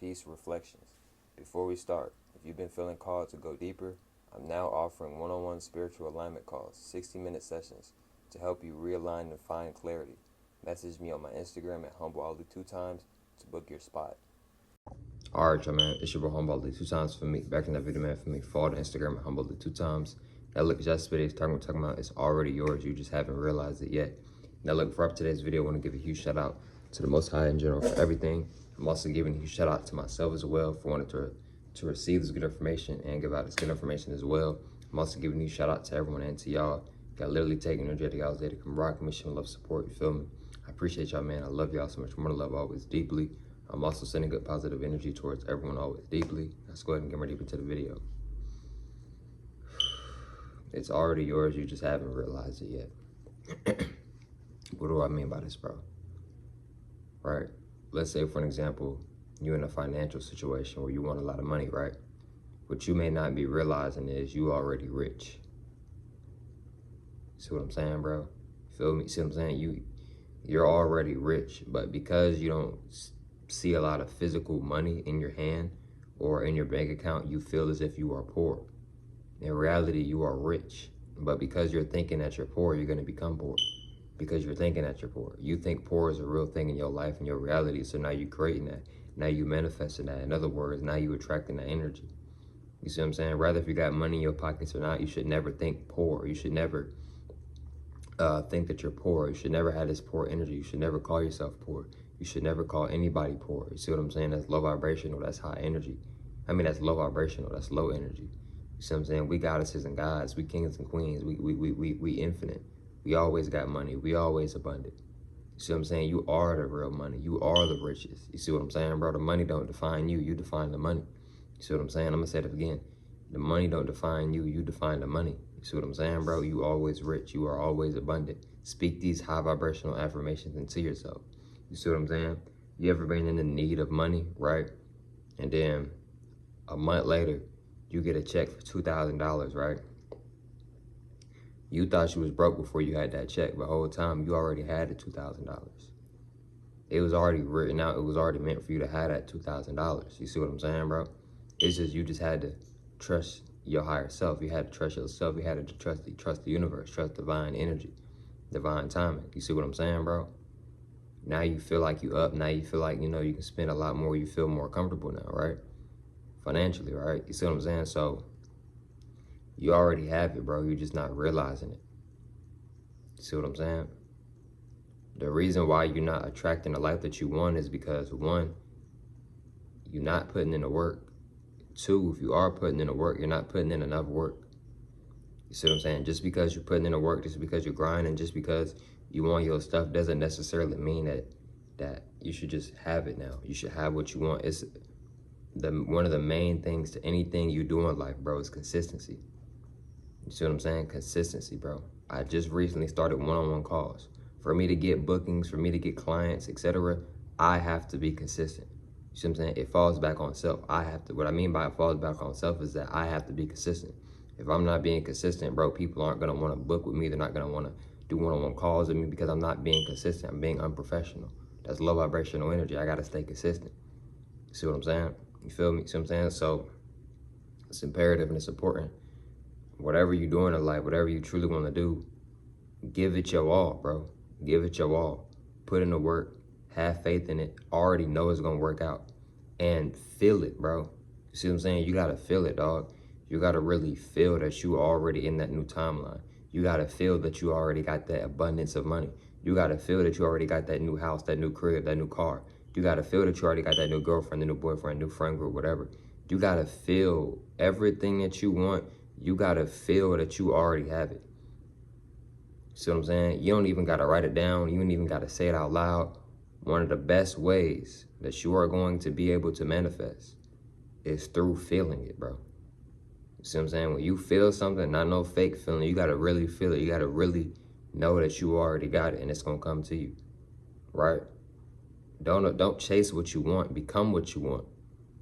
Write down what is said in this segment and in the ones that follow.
Peace Reflections. Before we start, if you've been feeling called to go deeper, I'm now offering one-on-one spiritual alignment calls, 60-minute sessions, to help you realign and find clarity. Message me on my Instagram at HumbleAli2times to book your spot. Alright, y'all, man. It's your boy HumbleAli2times for me. Back in that video, man, for me. Follow the Instagram at HumbleAli2times. Now, look, just today's talking about it's already yours. You just haven't realized it yet. Now, look, for up today's video, I want to give a huge shout out to the Most High in general for everything. I'm also giving a huge shout out to myself as well for wanting to receive this good information and give out this good information as well. I'm also giving a huge shout out to everyone and to y'all. Got literally taking energetic hours there to come rock me, showing love, support. You feel me? I appreciate y'all, man. I love y'all so much. More love always deeply. I'm also sending good positive energy towards everyone always deeply. Let's go ahead and get ready into the video. It's already yours. You just haven't realized it yet. What do I mean by this, bro? Right? Let's say, for an example, you're in a financial situation where you want a lot of money, right? What you may not be realizing is you already rich. See what I'm saying, bro? Feel me? See what I'm saying? You're already rich, but because you don't see a lot of physical money in your hand or in your bank account, you feel as if you are poor. In reality, you are rich, but because you're thinking that you're poor, you're going to become poor. Because you're thinking that you're poor. You think poor is a real thing in your life and your reality, so now you're creating that. Now you manifesting that. In other words, now you attracting that energy. You see what I'm saying? Rather if you got money in your pockets or not, you should never think poor. You should never think that you're poor. You should never have this poor energy. You should never call yourself poor. You should never call anybody poor. You see what I'm saying? That's low vibrational. That's high energy. I mean, that's low vibrational. That's low energy. You see what I'm saying? We goddesses and gods. We kings and queens. We infinite. We always got money. We always abundant. You see what I'm saying? You are the real money. You are the richest. You see what I'm saying, bro? The money don't define you. You define the money. You see what I'm saying? I'm going to say it again. The money don't define you. You define the money. You see what I'm saying, bro? You always rich. You are always abundant. Speak these high vibrational affirmations into yourself. You see what I'm saying? You ever been in the need of money, right? And then a month later, you get a check for $2,000, right? You thought you was broke before you had that check, but the whole time you already had the $2,000. It was already written out. It was already meant for you to have that $2,000. You see what I'm saying, bro? It's just you just had to trust your higher self. You had to trust yourself. You had to trust the universe, trust divine energy, divine timing. You see what I'm saying, bro? Now you feel like you up. Now you feel like, you know, you can spend a lot more. You feel more comfortable now, right? Financially, right? You see what I'm saying? So you already have it, bro. You're just not realizing it. You see what I'm saying? The reason why you're not attracting the life that you want is because, one, you're not putting in the work. Two, if you are putting in the work, you're not putting in enough work. You see what I'm saying? Just because you're putting in the work, just because you're grinding, just because you want your stuff doesn't necessarily mean that you should just have it now. You should have what you want. It's one of the main things to anything you do in life, bro, is consistency. You see what I'm saying? Consistency, bro. I just recently started one-on-one calls. For me to get bookings, for me to get clients, etc., I have to be consistent. You see what I'm saying? It falls back on self. What I mean by it falls back on self is that I have to be consistent. If I'm not being consistent, bro, people aren't going to want to book with me. They're not going to want to do one-on-one calls with me because I'm not being consistent. I'm being unprofessional. That's low vibrational energy. I got to stay consistent. You see what I'm saying? You feel me? See what I'm saying? So it's imperative and it's important. Whatever you're doing in life, whatever you truly want to do, give it your all, bro. Give it your all. Put in the work. Have faith in it. Already know it's going to work out. And feel it, bro. You see what I'm saying? You got to feel it, dog. You got to really feel that you already in that new timeline. You got to feel that you already got that abundance of money. You got to feel that you already got that new house, that new crib, that new car. You got to feel that you already got that new girlfriend, the new boyfriend, new friend group, whatever. You got to feel everything that you want. You got to feel that you already have it. See what I'm saying? You don't even got to write it down. You don't even got to say it out loud. One of the best ways that you are going to be able to manifest is through feeling it, bro. You see what I'm saying? When you feel something, not no fake feeling, you got to really feel it. You got to really know that you already got it and it's going to come to you, right? Don't chase what you want. Become what you want.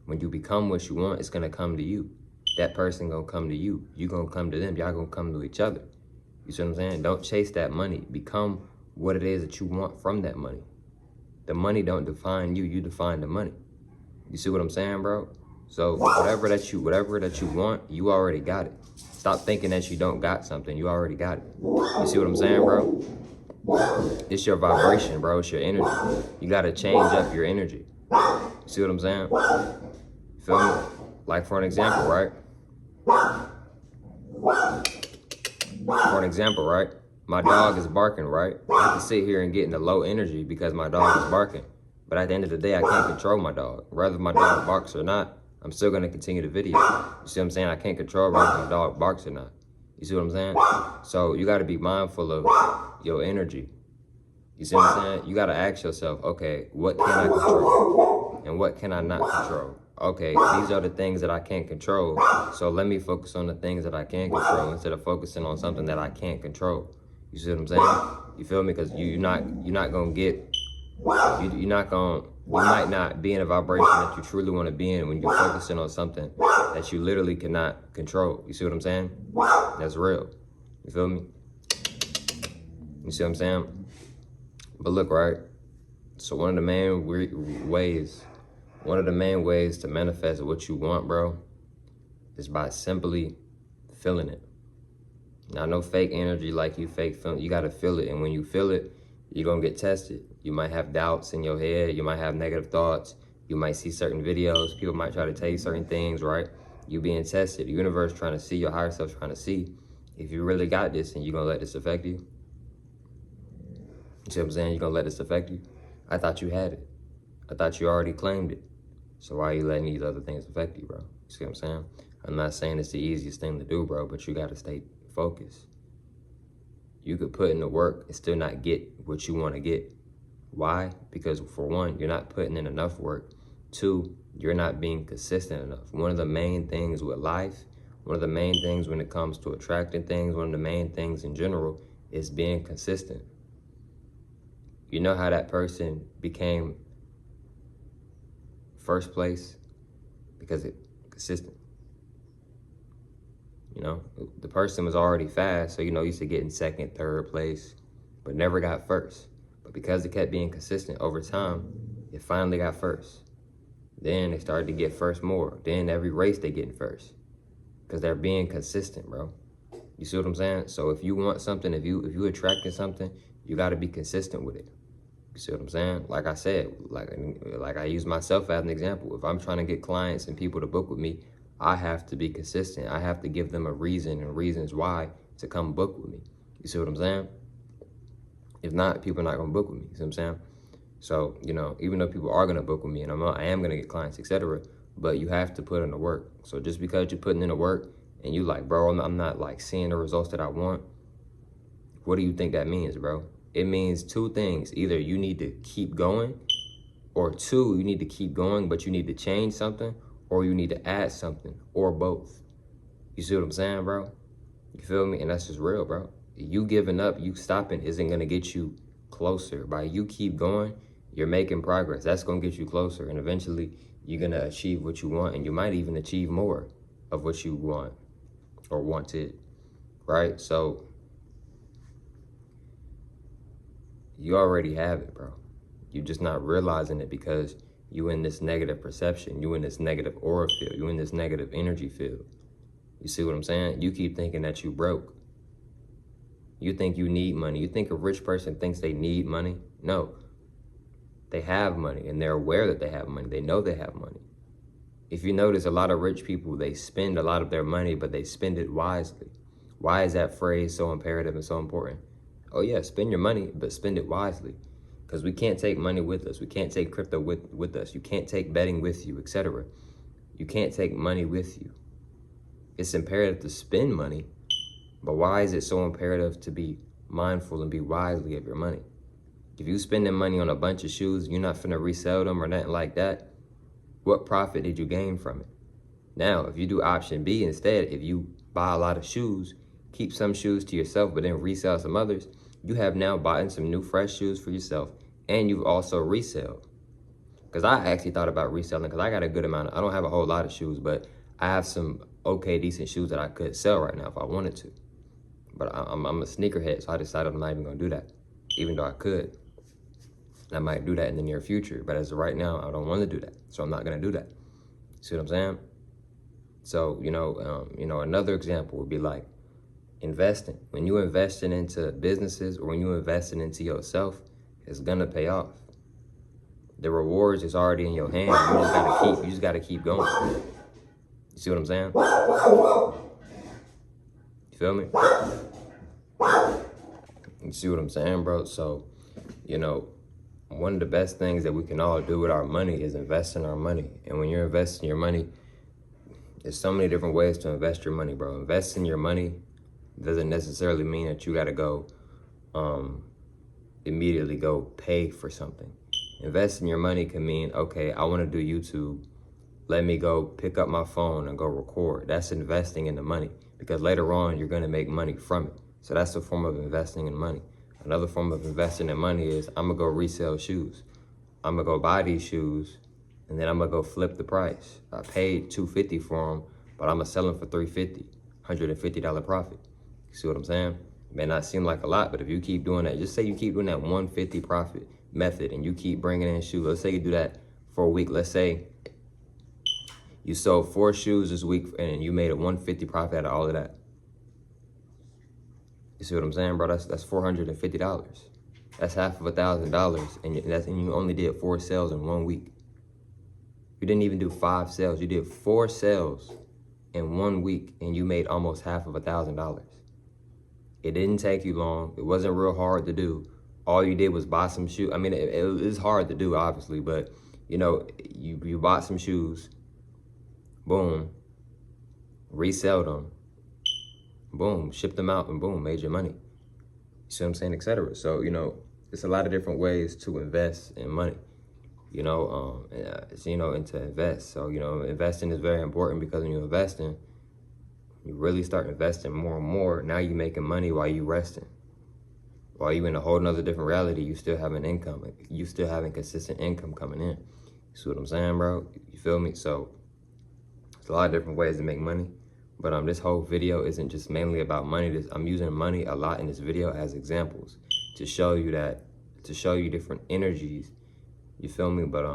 When you become what you want, it's going to come to you. That person going to come to you. You going to come to them. Y'all going to come to each other. You see what I'm saying? Don't chase that money. Become what it is that you want from that money. The money don't define you. You define the money. You see what I'm saying, bro? So whatever that you want, you already got it. Stop thinking that you don't got something. You already got it. You see what I'm saying, bro? It's your vibration, bro. It's your energy. You gotta change up your energy. You see what I'm saying? Feel me? Like for an example, right? For an example, right? My dog is barking, right? I can sit here and get in the low energy because my dog is barking. But at the end of the day, I can't control my dog. Whether my dog barks or not, I'm still gonna continue the video. You see what I'm saying? I can't control whether my dog barks or not. You see what I'm saying? So you gotta be mindful of your energy. You see what I'm saying? You gotta ask yourself, okay, what can I control? And what can I not control? Okay, these are the things that I can't control. So let me focus on the things that I can control instead of focusing on something that I can't control. You see what I'm saying? You feel me? Because you're not gonna get, you might not be in a vibration that you truly want to be in when you're focusing on something that you literally cannot control. You see what I'm saying? That's real. You feel me? You see what I'm saying? But look, right? So one of the main ways to manifest what you want, bro, is by simply feeling it. Now, no fake energy like you fake feeling. You got to feel it. And when you feel it, you're going to get tested. You might have doubts in your head. You might have negative thoughts. You might see certain videos. People might try to tell you certain things, right? You being tested. The universe trying to see, your higher self trying to see if you really got this and you're going to let this affect you. You see what I'm saying? You're going to let this affect you? I thought you had it. I thought you already claimed it. So why are you letting these other things affect you, bro? You see what I'm saying? I'm not saying it's the easiest thing to do, bro, but you got to stay focused. You could put in the work and still not get what you want to get. Why? Because for one, you're not putting in enough work. Two, you're not being consistent enough. One of the main things with life, one of the main things when it comes to attracting things, one of the main things in general is being consistent. You know how that person became first place? Because it consistent. You know, the person was already fast, so you know, used to get in second, third place, but never got first. But because it kept being consistent over time, it finally got first. Then they started to get first more. Then every race they get in first, because they're being consistent, bro. You see what I'm saying? So if you want something, if you attracting something, you got to be consistent with it. You see what I'm saying? Like I said, like I use myself as an example. If I'm trying to get clients and people to book with me, I have to be consistent. I have to give them a reason and reasons why to come book with me. You see what I'm saying? If not, people are not going to book with me. You see what I'm saying? So, you know, even though people are going to book with me and I am going to get clients, etc., but you have to put in the work. So just because you're putting in the work and you like, bro, I'm not like seeing the results that I want, what do you think that means, bro? It means two things. Either you need to keep going, or two, you need to keep going, but you need to change something, or you need to add something, or both. You see what I'm saying, bro? You feel me? And that's just real, bro. You giving up, you stopping isn't going to get you closer. By you keep going, you're making progress. That's going to get you closer. And eventually, you're going to achieve what you want. And you might even achieve more of what you want or wanted, right? So you already have it, bro. You're just not realizing it because you in this negative perception. You in this negative aura field. You in this negative energy field. You see what I'm saying? You keep thinking that you broke. You think you need money. You think a rich person thinks they need money? No. They have money and they're aware that they have money. They know they have money. If you notice, a lot of rich people, they spend a lot of their money, but they spend it wisely. Why is that phrase so imperative and so important? Oh yeah, spend your money, but spend it wisely. Because we can't take money with us. We can't take crypto with us. You can't take betting with you, etc. You can't take money with you. It's imperative to spend money, but why is it so imperative to be mindful and be wisely of your money? If you spending money on a bunch of shoes, you're not finna resell them or nothing like that, what profit did you gain from it? Now, if you do option B instead, if you buy a lot of shoes, keep some shoes to yourself, but then resell some others, you have now bought some new fresh shoes for yourself, and you've also reselled. Because I actually thought about reselling, because I got a good amount I don't have a whole lot of shoes, but I have some okay, decent shoes that I could sell right now if I wanted to. But I'm a sneakerhead, so I decided I'm not even gonna do that, even though I could. And I might do that in the near future, but as of right now, I don't want to do that. So I'm not going to do that. See what I'm saying? So, another example would be like investing. When you investing into businesses or when you investing into yourself, it's going to pay off. The rewards is already in your hand. You just gotta keep going. You see what I'm saying? You feel me? You see what I'm saying, bro? So, one of the best things that we can all do with our money is invest in our money. And when you're investing your money, there's so many different ways to invest your money, bro. Investing your money doesn't necessarily mean that you gotta go immediately go pay for something. Investing your money can mean, okay, I want to do YouTube. Let me go pick up my phone and go record. That's investing in the money, because later on you're going to make money from it. So that's a form of investing in money. Another form of investing in money is I'm going to go resell shoes. I'm going to go buy these shoes and then I'm going to go flip the price. I paid $250 for them, but I'm going to sell them for $350, $150 profit. You see what I'm saying? It may not seem like a lot, but if you keep doing that, just say you keep doing that 150 profit method and you keep bringing in shoes. Let's say you do that for a week. Let's say you sold 4 shoes this week and you made a 150 profit out of all of that. You see what I'm saying, bro? That's $450. That's half of $1,000, and you only did 4 sales in 1 week. You didn't even do 5 sales. You did 4 sales in 1 week and you made almost half of $1,000. It didn't take you long. It wasn't real hard to do. All you did was buy some shoes. I mean, it is hard to do, obviously, but you bought some shoes, boom, resell them, boom, shipped them out, and boom, made your money. You see what I'm saying, etc. So, it's a lot of different ways to invest in money, and to invest. So, investing is very important, because when you're investing, you really start investing more and more. Now you're making money while you resting. While you in a whole nother different reality, you still have an income. You still having consistent income coming in. You see what I'm saying, bro? You feel me? So there's a lot of different ways to make money. But this whole video isn't just mainly about money. I'm using money a lot in this video as examples to show you different energies. You feel me? But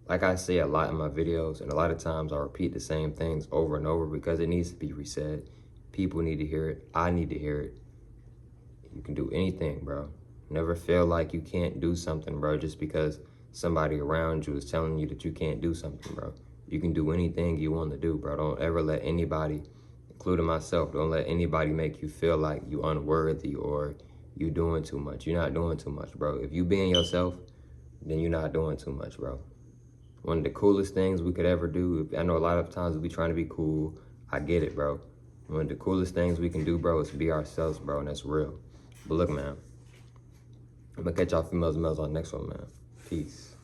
like I say a lot in my videos, and a lot of times I repeat the same things over and over because it needs to be resaid. People need to hear it. I need to hear it. You can do anything, bro. Never feel like you can't do something, bro, just because somebody around you is telling you that you can't do something, bro. You can do anything you want to do, bro. Don't ever let anybody, including myself, don't let anybody make you feel like you unworthy or you doing too much. You're not doing too much, bro. If you being yourself, then you're not doing too much, bro. One of the coolest things we could ever do, I know a lot of times we trying to be cool. I get it, bro. One of the coolest things we can do, bro, is be ourselves, bro, and that's real. But look, man, I'm gonna catch y'all females and males on the next one, man. Peace.